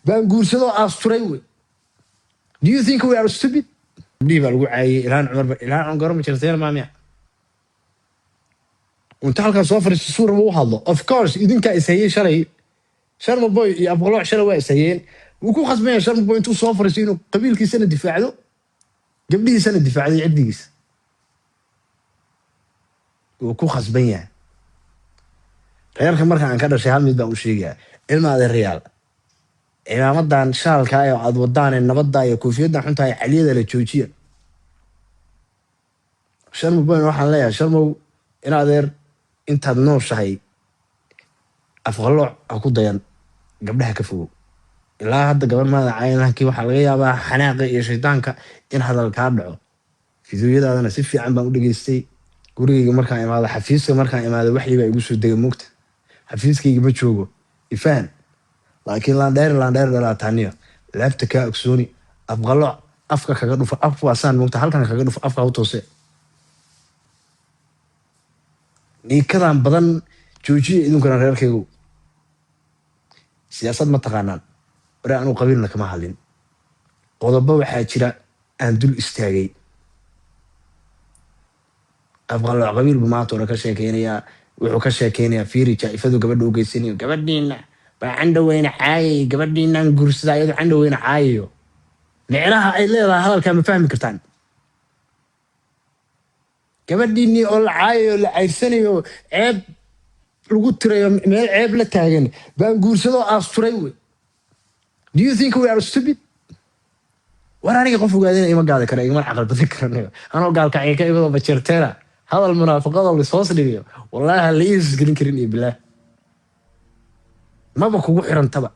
بانقول سدو أستريوي. Do you think we are stupid؟ دي بقول عاي إلهان عمر ما شرتين ما ميا. وانت حالك صافر الصورة مو هذا. Of course إذن كإسهيل شرعي. شرم بوي يبغى شرع وإسهيل. وكو خصبين شرم بوي انتو صافر سينو قبيل كي سنة دفاع له. قبليه سنة دفاع له عديس. وكو خصبين. غير كمرة عن كذا شيء هم يبدأ وشيء. إلما هذا الريال. إذا مدان شال كايو عاد ودان النبضة يكوفيدنا حنتها عليه ذا التشويشية. شرم بوي نروح عليها شرم إن هذا أنت النور شهي أفغلع أكو ضيان قبلها كفو لا هذا قبل ما عينها كي وحلقة يا حناقي يا شيطانك إن هذا الكابع في ذي هذا أنا سيف عم بقول جيستي قولي مركان هذا حفيز مركان هذا وحي بيجوس الدق مكت حفيز كي يجيب شوقه يفهم لكن لا داير لا تانية لعبت كأكسوني أفغلع أفكا كقدو في أفوا سان مكت هل كان كقدو في أفكا وتوسع ني كذا بدن جوجي إذا كان غير كيو سياسات ما تقانان ورأنو قبيلنا كما حالين قضبا waxaa jira aan dul istaagay afqal qabiil maanta oo ka sheekeynaya wuxuu ka sheekeynaya fiiri jaifadu gabadha u geysanayo gabadhiina baa canda weyna caayay gabadhiina guursada ayadu canda weyna caayayo micnaha ay leedahay hadalka ma fahmi kartaan gabadhiini oo la caayayo la cayrsanayo ceeb lagu tirayo meel ceeb la taagan baan guursado asturay wey. Do you think we are stupid؟ وراني قفوا قاعدين إيه ما قاعد كنا إيه ما عقل بذكرنا أنا قال كعين كيف هذا بشرتنا هذا المنافقة اللي صوص لي والله اللي يزقلين كريني بالله ما بكو وحرن تبع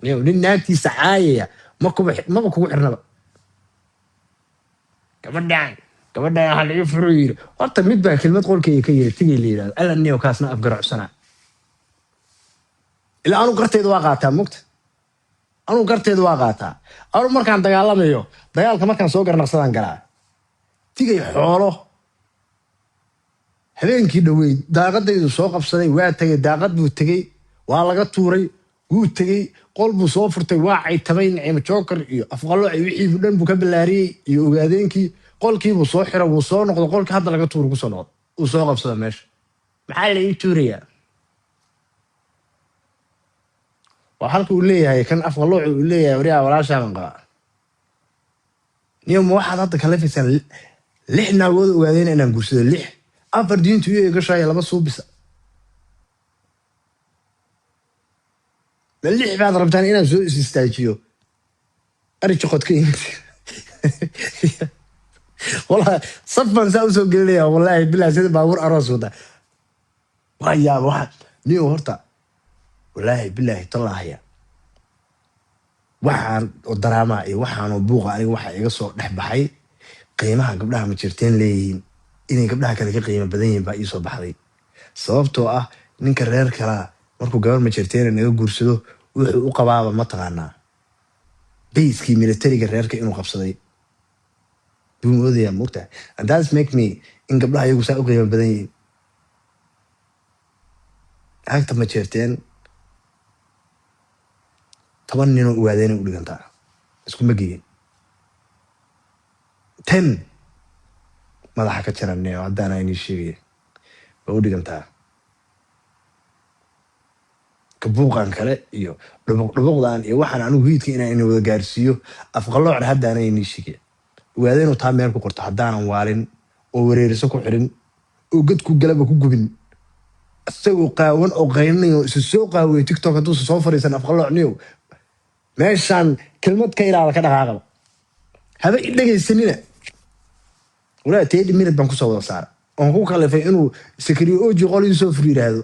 يعني للناكتي سعاية ما بكو وحرن بقى كبدان هل يفرير أنت مدبا كلمة تقول كي تيجي لي ألا إني كاسنا أفقر سنة إلا أنا قرت واقعتها مكت أنا قرت واقعتها أول مرة كان دجال كما كان سوق النقصان قرا تيجي حوله هذين كده وي داقد يسوق بصدي واتجي داقد وتجي ولا قطوري وتجي قلبه صوفرتي واعي تبين عم جوكر أفقله يعيش بدن بكبلاري يوجدين كي قل كي بصحرة وصار نقول قل كهذا لقى طور وصلات وصاغ بصدق ماشي محل يتوريا وحلك وليه هي كان أفقله وليه وريا ولا شيء من قا يوم واحد هذا كلفه سنة لحنا وادين أنا نقول سيد لح أفردين تويه قشاي لما صوب بس اللح بعد ربطاني أنا زوج استاجيو أريد شقط كين والله صفا ساوسو قال لي والله بالله سيد باور أراس وده ويا واحد نيو هرتا والله بالله طلع هي waxaan oo daraama iyo waxaan oo buuqa aniga waxa iga soo dhaxbaxay qiimaha gabdhaha ma jirteen leeyihiin inay gabdhaha kale ka qiimo badan yihiin baa ii soo baxday sababtoo ah ninka reer kala markuu gabar ma jirteen naga guursado wuxuu u qabaaba ma taqaanaa bayskii militariga reerka inuu qabsaday buu moodaya mugta and that's make me in gabdhaha iyagu saa u qiimo badan yihiin agta ma jirteen طبعاً إنه وادين يقولي كنتا اسكو مجيء 10 ما ضحك كتير مني وعدانا إني شيء بقولي كنتا كبوق عن كلا إيوه ربوق عن إيه واحد عنو هيد كنا إنه وذا جارسيو أفغلوا على هذا أنا إني شيء وادين وطعم يركو قرط حدانا وارن ووريرسكو حرن وقد كو جلبه كو جبن السوق قاون أو غيرني السوق قاوي تيك توك دوس صفر يسن أفغلوا عنيو ماشان كلمة كيرا على كذا عقل هذا اللي يسنينا ولا تيجي من البنك صوت صار أنكو خلفه إنه سكريو جي قال يسافر هذا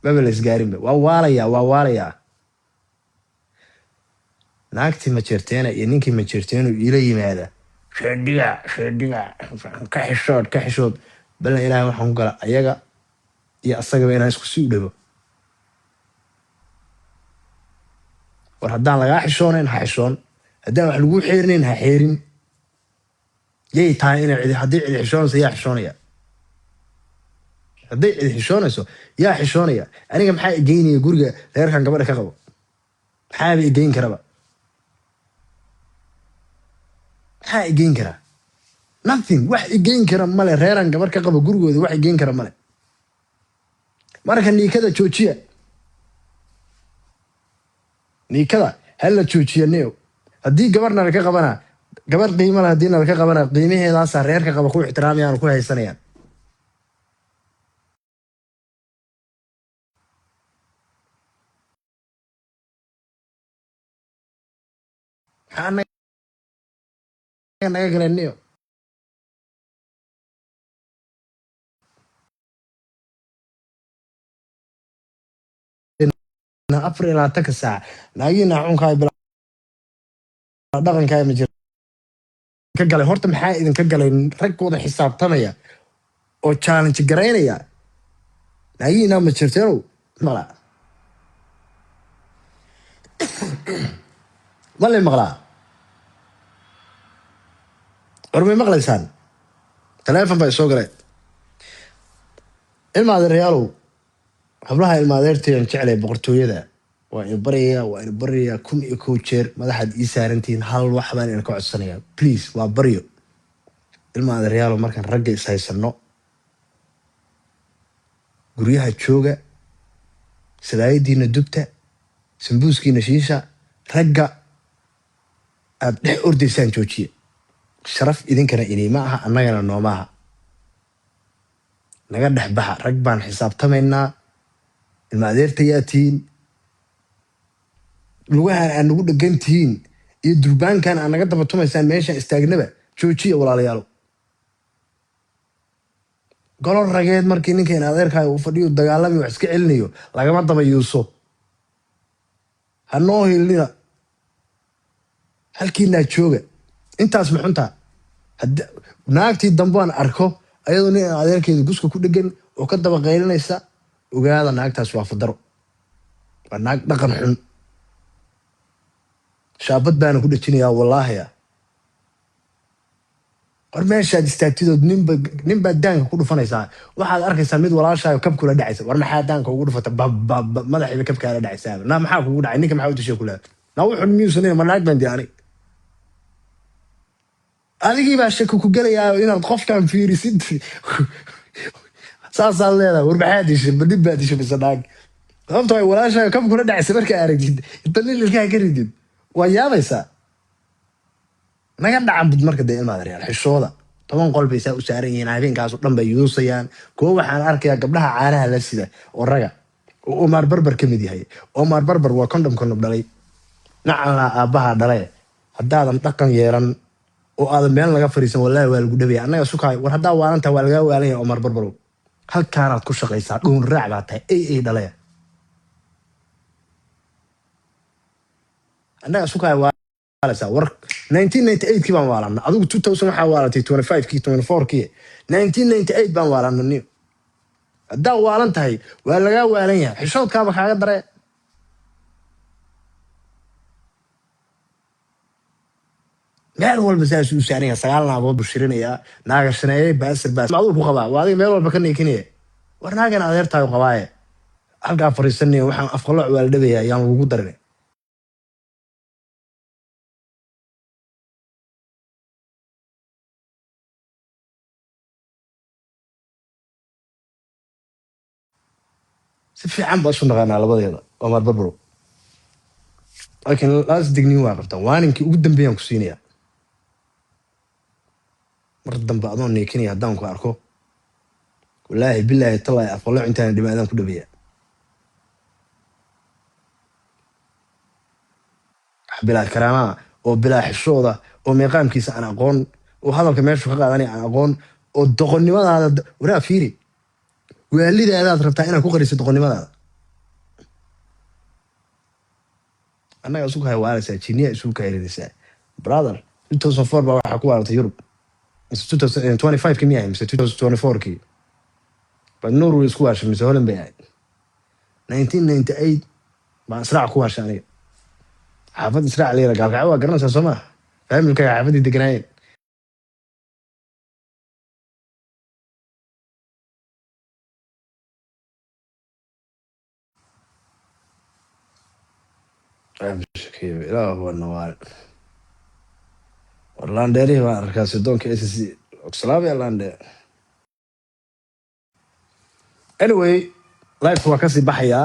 ما بلش قارين وواليا ناكتي ما شرتينا ينينكي ما شرتينا إلى ماذا شديع كحشود بلنا إلى محن قال أيجا يا أصلا بينا إسكسيو ده وردان لقى حشونين حشون هدان وحلقو حيرنين حيرين يي تاين عدي حدي عدي حشون سيا حشونيا hadday cid xishoonayso yaa xishoonaya aniga maxaa igeynaya guriga reerkan gabadha ka qabo maxaaba igeyn karaba maxaa igeyn karaa nothing wax igeyn kara male reeran gabar ka qabo gurigooda wax igeyn kara male marka niikada joojiya niikada hala joojiya neo haddii gabarna laka qabana gabar qiimo leh haddii nalaka qabana qiimaheedaasa reerka qaba ku ixtiraamayaan ku haysanayaan maxaa naga galeen neo afar iyo labaatanka saac naagiina xunkaa bilaa dhaqankaa ma jira ka galay horta maxaa idinka galay ragkooda xisaabtamaya oo challenge garaynaya naagiina ma jirteenow mala malay maqlaa war may maqlaysaan taleefon baa isoo galay ilmaadeeryaalow hablaha ilmaadeerteedan jeclay boqortooyada waa ina baryayaa kun iyo kow jeer madaxaad ii saarantihiin hal wax baan ina ka codsanayaa please waa baryo ilmaadeeryaalow markaan ragga is haysano guryaha jooga sadaayadiina dubta sambuuskiina shiisha ragga aad dhex ordaysaan joojiya sharaf idinkana inay ma aha annagana noomaaha naga dhex baxa rag baan xisaabtamaynaa ilma adeertayaa tihiin lugahan aad nagu dhegan tihiin iyo durbaankan aad naga daba tumaysaan meeshaan istaagnaba joojiya walaalayaalo golol rageed markii ninkan adeerkaaga uu fadhiyo dagaalami wax iska celinayo lagama daba yuuso ha noo hilnina halkiinaa jooga intaas maxuntaa naagtii dambean arko ayadoo nin adeerkeeda guska ku dhegan oo ka daba qaylinaysa ogaada naagtaas waa fadaro waa naag dhaqan xun shaabad baana ku dhejinayaa wallaahiya war meeshaad istaagtidood ninbaad daanka ku dhufanaysaa waxaad arkaysaa mid walaashaayo kab kula dhacaysa war maxaa daanka ugu dhufata madaxiiba kabkaala dhacaysaa naa maxaa kugu dhacay ninka maxaa u dishay kulaa naa wuxun miyuusan ma naag baan diyaanay adigii baa shaki ku gelayaa inaad qofkan fiirisid saasaad leedahay war maxaa dishay ma nin baa dishay mise naag sababto ay walaashaayo kab kula dhacaysa markaa aragtid inta nin ilkaha ka ridid waa yaabaysaa naga dhacan bud marka dee ilmaadareyaal xishooda 10 qol bay saa u saaran yihiin habeenkaasoo dhan bay yuusayaan kuwo waxaan arkayaa gabdhaha caanaha la sida oo raga oo Omar Barbar ka mid yahay Omar Barbar waa kondhom dhalay nacala aabbaha dhalay haddaadan dhaqan yeeran oo aadan meel laga fariisan wallaahi waa lagu dhabeeyaa annaga sukaay war haddaa waalantaa waa lagaa waalanaya Omar Barbar halkaanaad ku shaqaysaa dhuun raac baa tahay ay dhalaya annaga sukaay war 1998 kii baan waalanna adigu 2000 waxaa waalatay 25 kii 24 kii 1998 baan waalanna niyo haddaa waalan tahay waa lagaa waalan yahay xishoodkaaba kaaga daree meel walba saas u saaran yahay 9 naagood buu shirinayaa naaga shaneeyay baasir macduul ku qabaa waa adiga meel walba ka neekinaya war naagan adeertaayo qabaaye halkaa fariisanaya waxaan afqalooc waa la dhabayaa yaan lagu darin si fiican baa isu naqaanaa labadeeda Omar Barbar laakiin laas digniin waa qabtaan waaninkii ugu dambeeyaan ku siinayaa mar dambe adoon neekinaya haddaan ku arko wallaahi bilaahi talaahi afqalooc intaan dhimaadaan ku dhabeeyaa bilaa karaama oo bilaa xishooda oo meeqaamkiisa aan aqoon oo hadalka meeshu ka qaadanaya aan aqoon oo doqonnimadaada waraa fiiri waalidaadaad rabtaa inaad ku qariso doqonnimadaada annaga isu kahay waalaysaa jiniya isu kahayrinaysaa brother 2004 baa waxaa ku waalatay Yurub mise 2025 kii miyahay mise 2024 kii bad Norway isku waashay mise Holland bay ahayd 1998 baan israac ku waashay aniga xaafad israac leeyahay gaalkacyo waa garanaysaa soo maaha faamilkaaga xaafadii deganaayeen شكيب لا هو النوال orlanderi baan arkaa sidoonka SSC Oxlade Orlande anyway life waa kasii baxayaa